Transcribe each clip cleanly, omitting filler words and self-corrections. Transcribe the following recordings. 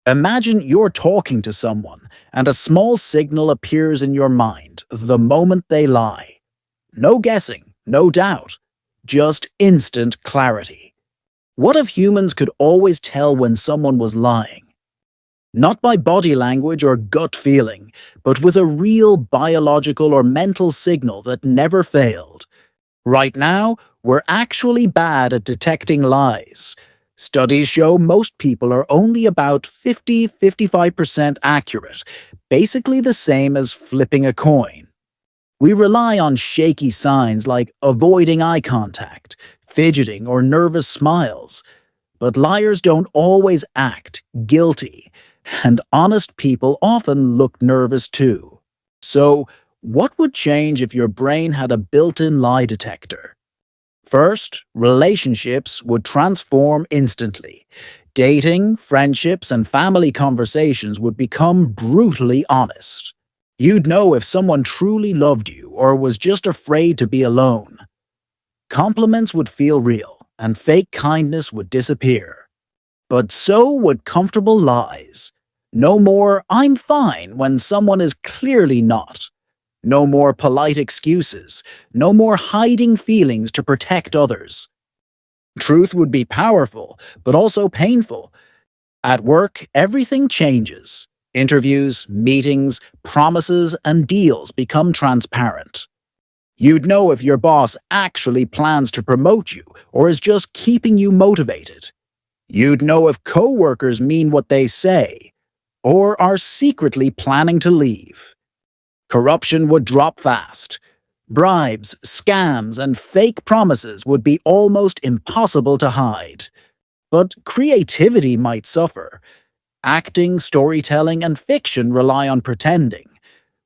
Imagine you're talking to someone and a small signal appears in your mind the moment they lie. No guessing, no doubt, just instant clarity. What if humans could always tell when someone was lying? Not by body language or gut feeling, but with a real biological or mental signal that never failed. Right now, we're actually bad at detecting lies. Studies show most people are only about 50–55% accurate, basically the same as flipping a coin. We rely on shaky signs like avoiding eye contact, fidgeting, or nervous smiles. But liars don't always act guilty, and honest people often look nervous too. So, what would change if your brain had a built-in lie detector? First, relationships would transform instantly. Dating, friendships, and family conversations would become brutally honest. You'd know if someone truly loved you or was just afraid to be alone. Compliments would feel real, and fake kindness would disappear. But so would comfortable lies. No more "I'm fine" when someone is clearly not. No more polite excuses. No more hiding feelings to protect others. Truth would be powerful, but also painful. At work, everything changes. Interviews, meetings, promises, and deals become transparent. You'd know if your boss actually plans to promote you or is just keeping you motivated. You'd know if coworkers mean what they say or are secretly planning to leave. Corruption would drop fast. Bribes, scams, and fake promises would be almost impossible to hide. But creativity might suffer. Acting, storytelling, and fiction rely on pretending.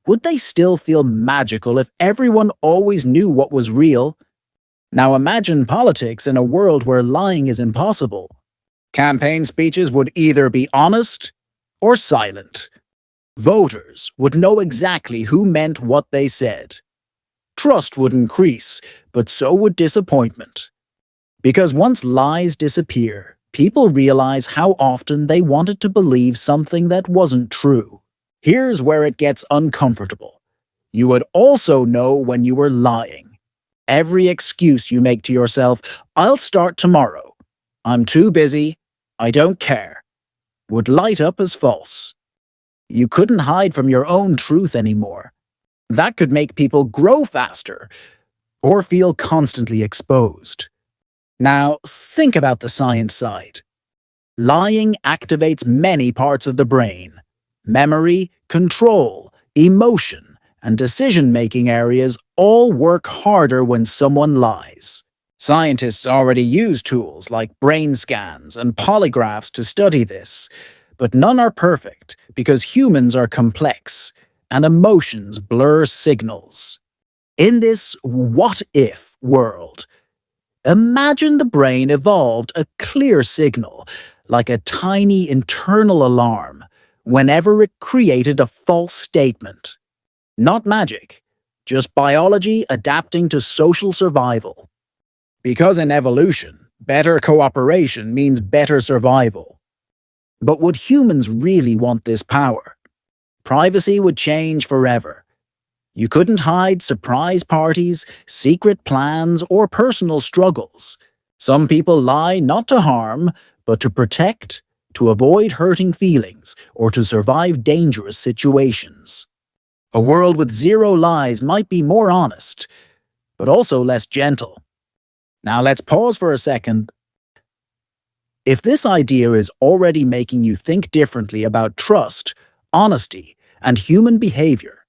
Would they still feel magical if everyone always knew what was real? Now imagine politics in a world where lying is impossible. Campaign speeches would either be honest or silent. Voters would know exactly who meant what they said. Trust would increase, but so would disappointment. Because once lies disappear, people realize how often they wanted to believe something that wasn't true. Here's where it gets uncomfortable. You would also know when you were lying. Every excuse you make to yourself, "I'll start tomorrow," "I'm too busy," "I don't care," would light up as false. You couldn't hide from your own truth anymore. That could make people grow faster or feel constantly exposed. Now, think about the science side. Lying activates many parts of the brain. Memory, control, emotion, and decision-making areas all work harder when someone lies. Scientists already use tools like brain scans and polygraphs to study this, but none are perfect because humans are complex and emotions blur signals. In this what-if world, imagine the brain evolved a clear signal, like a tiny internal alarm, whenever it created a false statement. Not magic, just biology adapting to social survival. Because in evolution, better cooperation means better survival. But would humans really want this power? Privacy would change forever. You couldn't hide surprise parties, secret plans, or personal struggles. Some people lie not to harm, but to protect, to avoid hurting feelings, or to survive dangerous situations. A world with zero lies might be more honest, but also less gentle. Now let's pause for a second. If this idea is already making you think differently about trust, honesty, and human behavior,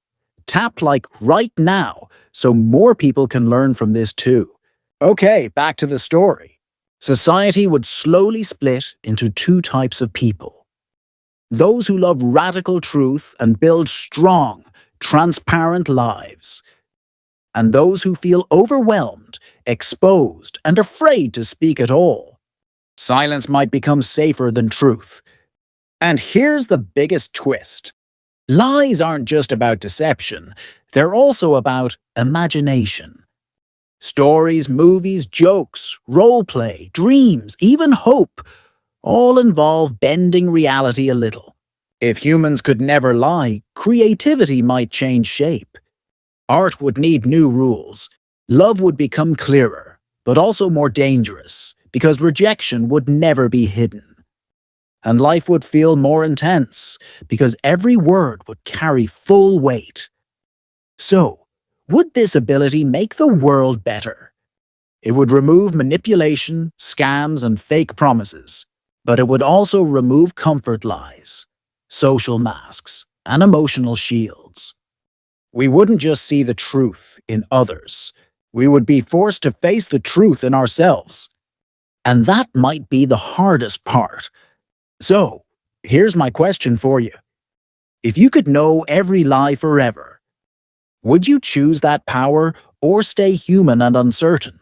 tap like right now so more people can learn from this too. Okay, back to the story. Society would slowly split into two types of people. Those who love radical truth and build strong, transparent lives. And those who feel overwhelmed, exposed, and afraid to speak at all. Silence might become safer than truth. And here's the biggest twist. Lies aren't just about deception, they're also about imagination. Stories, movies, jokes, role play, dreams, even hope, All involve bending reality a little. If humans could never lie, creativity might change shape. Art would need new rules. Love would become clearer, but also more dangerous, because rejection would never be hidden. And life would feel more intense, because every word would carry full weight. So, would this ability make the world better? It would remove manipulation, scams, and fake promises, but it would also remove comfort lies, social masks, and emotional shields. We wouldn't just see the truth in others, we would be forced to face the truth in ourselves. And that might be the hardest part. So, here's my question for you. If you could know every lie forever, would you choose that power or stay human and uncertain?